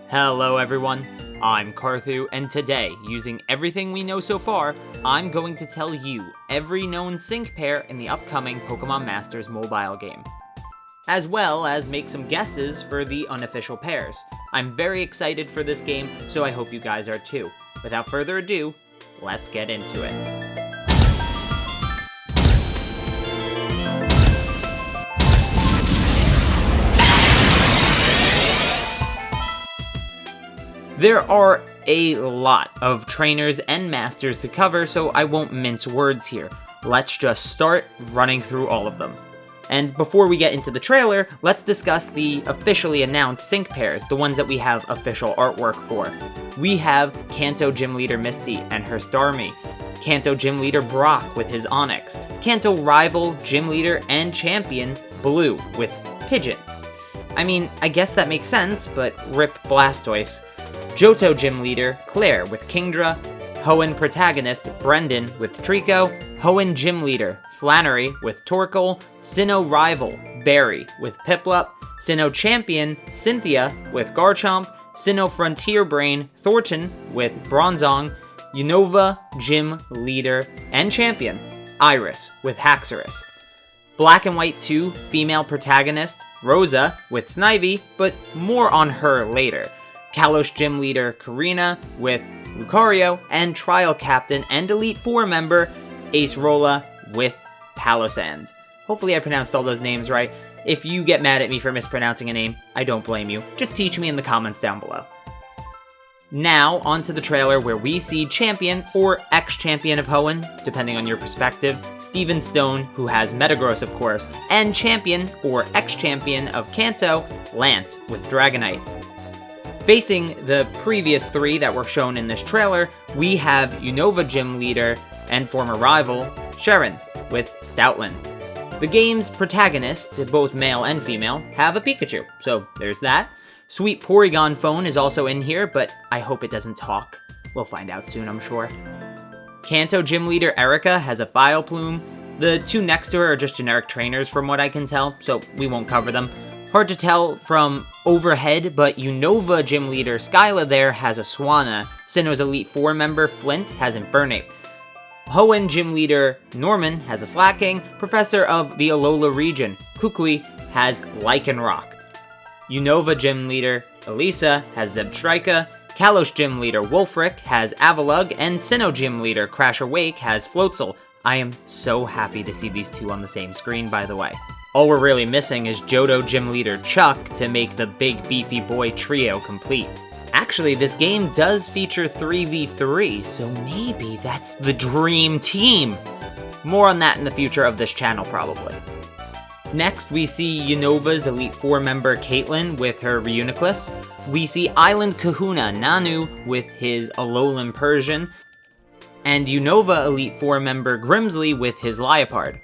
Hello everyone, I'm Carthu, and today, using everything we know so far, I'm going to tell you every known sync pair in the upcoming Pokemon Masters mobile game, as well as make some guesses for the unofficial pairs. I'm very excited for this game, so I hope you guys are too. Without further ado, let's get into it. There are a lot of trainers and masters to cover, so I won't mince words here. Let's just start running through all of them. And before we get into the trailer, let's discuss the officially announced sync pairs, the ones that we have official artwork for. We have Kanto Gym Leader Misty and her Starmie, Kanto Gym Leader Brock with his Onix, Kanto Rival, Gym Leader, and Champion Blue with Pidgeot. I mean, I guess that makes sense, but rip Blastoise. Johto Gym Leader, Claire with Kingdra, Hoenn Protagonist, Brendan with Trico, Hoenn Gym Leader, Flannery with Torkoal, Sinnoh Rival, Barry with Piplup, Sinnoh Champion, Cynthia with Garchomp, Sinnoh Frontier Brain, Thornton with Bronzong, Unova Gym Leader and Champion, Iris with Haxorus. Black and White 2 Female Protagonist, Rosa with Snivy, but more on her later. Kalos Gym Leader Karina with Lucario, and Trial Captain and Elite Four member Acerola with Palossand. Hopefully I pronounced all those names right. If you get mad at me for mispronouncing a name, I don't blame you. Just teach me in the comments down below. Now, onto the trailer where we see Champion, or ex-Champion of Hoenn, depending on your perspective, Steven Stone, who has Metagross of course, and Champion, or ex-Champion of Kanto, Lance with Dragonite. Facing the previous three that were shown in this trailer, we have Unova Gym Leader and former rival, Sharon, with Stoutland. The game's protagonists, both male and female, have a Pikachu, so there's that. Sweet Porygon Phone is also in here, but I hope it doesn't talk. We'll find out soon, I'm sure. Kanto Gym Leader Erica has a Vileplume. The two next to her are just generic trainers from what I can tell, so we won't cover them. Hard to tell from overhead, but Unova Gym Leader Skyla there has a Swanna. Sinnoh's Elite Four member Flint has Infernape. Hoenn Gym Leader Norman has a Slacking. Professor of the Alola region Kukui has Lycanroc. Unova Gym Leader Elisa has Zebstrika. Kalos Gym Leader Wolfric has Avalugg, and Sinnoh Gym Leader Crasher Wake has Floatzel. I am so happy to see these two on the same screen, by the way. All we're really missing is Johto Gym Leader Chuck to make the big beefy boy trio complete. Actually, this game does feature 3v3, so maybe that's the dream team. More on that in the future of this channel, probably. Next, we see Unova's Elite Four member Caitlyn with her Reuniclus. We see Island Kahuna Nanu with his Alolan Persian, and Unova Elite Four member Grimsley with his Liepard.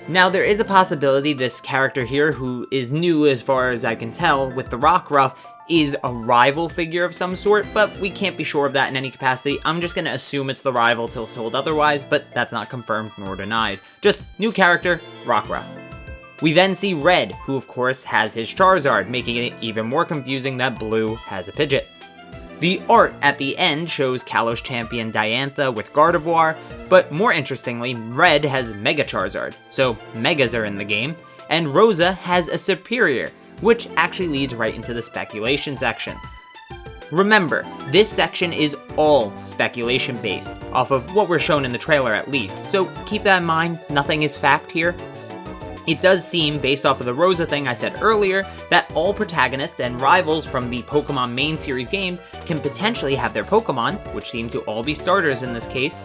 Now, there is a possibility this character here, who is new as far as I can tell, with the Rockruff, is a rival figure of some sort, but we can't be sure of that in any capacity. I'm just going to assume it's the rival till told otherwise, but that's not confirmed nor denied. Just new character, Rockruff. We then see Red, who of course has his Charizard, making it even more confusing that Blue has a Pidgeot. The art at the end shows Kalos Champion Diantha with Gardevoir, but more interestingly, Red has Mega Charizard, so Megas are in the game, and Rosa has a Superior, which actually leads right into the speculation section. Remember, this section is all speculation based, off of what we're shown in the trailer at least, so keep that in mind, nothing is fact here. It does seem, based off of the Rosa thing I said earlier, that all protagonists and rivals from the Pokemon main series games can potentially have their Pokemon, which seem to all be starters in this case,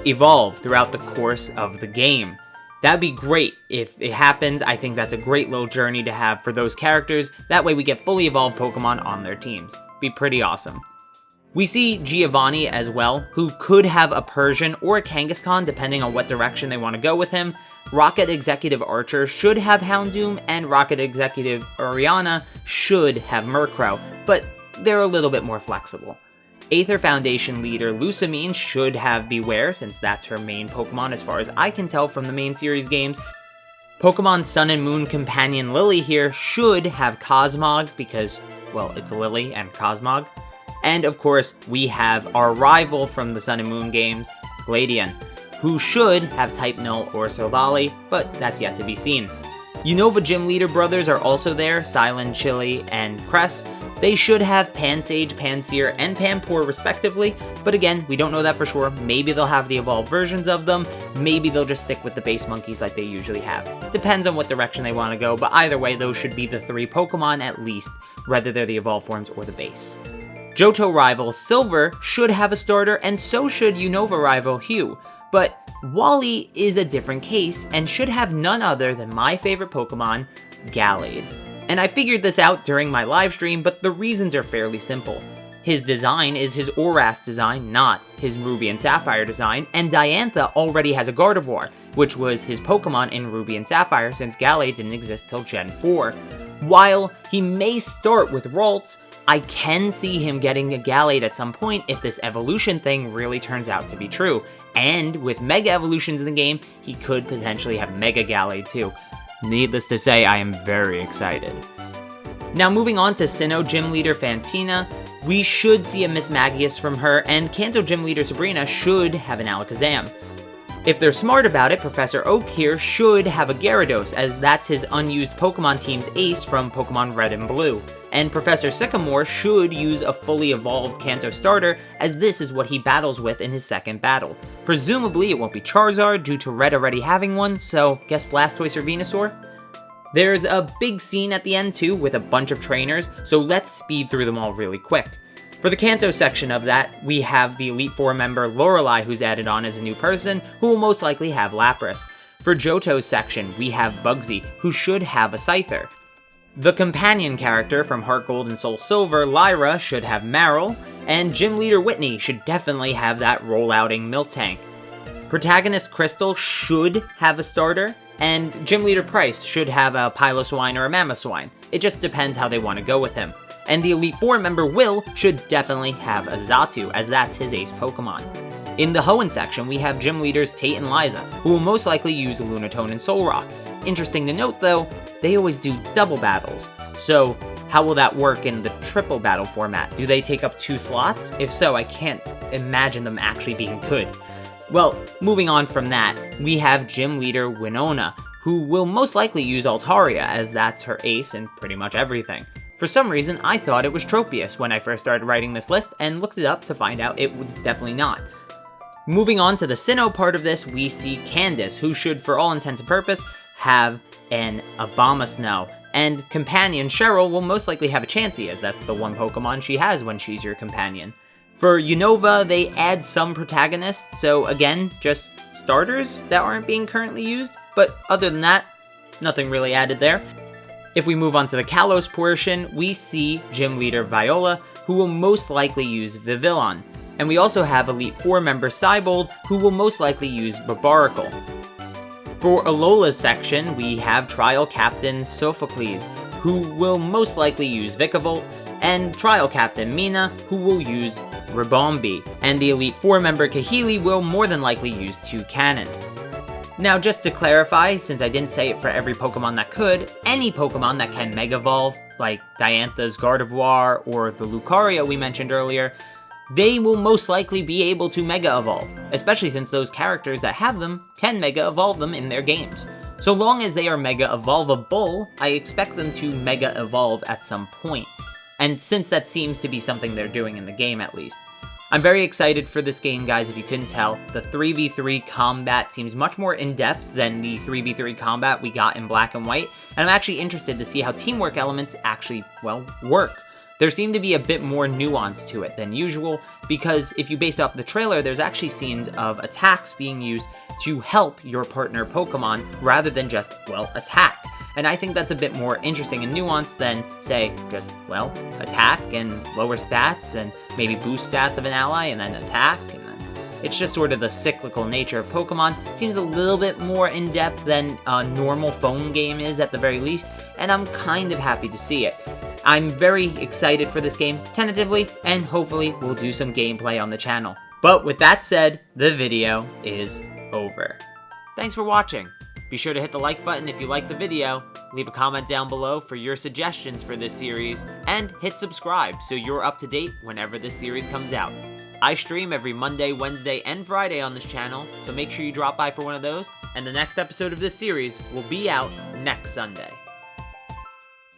evolve throughout the course of the game. That'd be great if it happens. I think that's a great little journey to have for those characters. That way we get fully evolved Pokemon on their teams. Be pretty awesome. We see Giovanni as well, who could have a Persian or a Kangaskhan depending on what direction they want to go with him. Rocket Executive Archer should have Houndoom, and Rocket Executive Oriana should have Murkrow, but they're a little bit more flexible. Aether Foundation leader Lusamine should have Beware, since that's her main Pokemon as far as I can tell from the main series games. Pokemon Sun and Moon companion Lily here should have Cosmog, because well, it's Lily and Cosmog. And of course, we have our rival from the Sun and Moon games, Gladion, who should have Type Null or Silvally, but that's yet to be seen. Unova Gym Leader brothers are also there, Silent, Chili, and Cress. They should have Pansage, Panseer, and Panpour respectively, but again, we don't know that for sure. Maybe they'll have the evolved versions of them, maybe they'll just stick with the base monkeys like they usually have. Depends on what direction they want to go, but either way, those should be the 3 Pokemon at least, whether they're the evolved forms or the base. Johto rival Silver should have a starter, and so should Unova rival Hugh, but Wally is a different case and should have none other than my favorite Pokemon, Gallade. And I figured this out during my live stream, but the reasons are fairly simple. His design is his Oras design, not his Ruby and Sapphire design, and Diantha already has a Gardevoir, which was his Pokemon in Ruby and Sapphire since Gallade didn't exist till Gen 4. While he may start with Ralts, I can see him getting a Gallade at some point if this evolution thing really turns out to be true. And with Mega Evolutions in the game, he could potentially have Mega Gallade too. Needless to say, I am very excited. Now moving on to Sinnoh Gym Leader Fantina, we should see a Miss Magius from her, and Kanto Gym Leader Sabrina should have an Alakazam. If they're smart about it, Professor Oak here should have a Gyarados, as that's his unused Pokemon team's ace from Pokemon Red and Blue. And Professor Sycamore should use a fully evolved Kanto starter, as this is what he battles with in his second battle. Presumably it won't be Charizard due to Red already having one, so guess Blastoise or Venusaur? There's a big scene at the end too with a bunch of trainers, so let's speed through them all really quick. For the Kanto section of that, we have the Elite Four member Lorelei who's added on as a new person, who will most likely have Lapras. For Johto's section, we have Bugsy, who should have a Scyther. The companion character from Heart Gold and Soul Silver, Lyra, should have Marill, and Gym Leader Whitney should definitely have that rollouting Miltank. Protagonist Crystal should have a starter, and Gym Leader Price should have a Piloswine or a Mamoswine. It just depends how they want to go with him. And the Elite Four member Will should definitely have a Xatu, as that's his ace Pokemon. In the Hoenn section, we have Gym Leaders Tate and Liza, who will most likely use Lunatone and Solrock. Interesting to note though, they always do double battles. So how will that work in the triple battle format? Do they take up 2 slots? If so, I can't imagine them actually being good. Well, moving on from that, we have Gym Leader Winona, who will most likely use Altaria, as that's her ace in pretty much everything. For some reason, I thought it was Tropius when I first started writing this list, and looked it up to find out it was definitely not. Moving on to the Sinnoh part of this, we see Candace, who should, for all intents and purpose, have an Abomasnow, and companion Cheryl will most likely have a Chansey, as that's the one Pokemon she has when she's your companion. For Unova, they add some protagonists, so again, just starters that aren't being currently used, but other than that, nothing really added there. If we move on to the Kalos portion, we see Gym Leader Viola, who will most likely use Vivillon, and we also have Elite Four member Cybold, who will most likely use Barbaracle. For Alola's section, we have Trial Captain Sophocles, who will most likely use Vikavolt, and Trial Captain Mina, who will use Ribombee, and the Elite Four member Kahili will more than likely use Toucannon. Now just to clarify, since I didn't say it for every Pokemon that could, any Pokemon that can Mega Evolve, like Diantha's Gardevoir or the Lucario we mentioned earlier, they will most likely be able to Mega Evolve, especially since those characters that have them can Mega Evolve them in their games. So long as they are Mega Evolvable, I expect them to Mega Evolve at some point. And since that seems to be something they're doing in the game at least. I'm very excited for this game, guys, if you couldn't tell. The 3v3 combat seems much more in-depth than the 3v3 combat we got in Black and White, and I'm actually interested to see how teamwork elements actually, well, work. There seemed to be a bit more nuance to it than usual, because if you base off the trailer, there's actually scenes of attacks being used to help your partner Pokemon rather than just, well, attack. And I think that's a bit more interesting and nuanced than, say, just, well, attack and lower stats and maybe boost stats of an ally and then attack. And then it's just sort of the cyclical nature of Pokemon. It seems a little bit more in-depth than a normal phone game is at the very least, and I'm kind of happy to see it. I'm very excited for this game, tentatively, and hopefully we'll do some gameplay on the channel. But with that said, the video is over. Thanks for watching. Be sure to hit the like button if you like the video, leave a comment down below for your suggestions for this series, and hit subscribe so you're up to date whenever this series comes out. I stream every Monday, Wednesday, and Friday on this channel, so make sure you drop by for one of those, and the next episode of this series will be out next Sunday.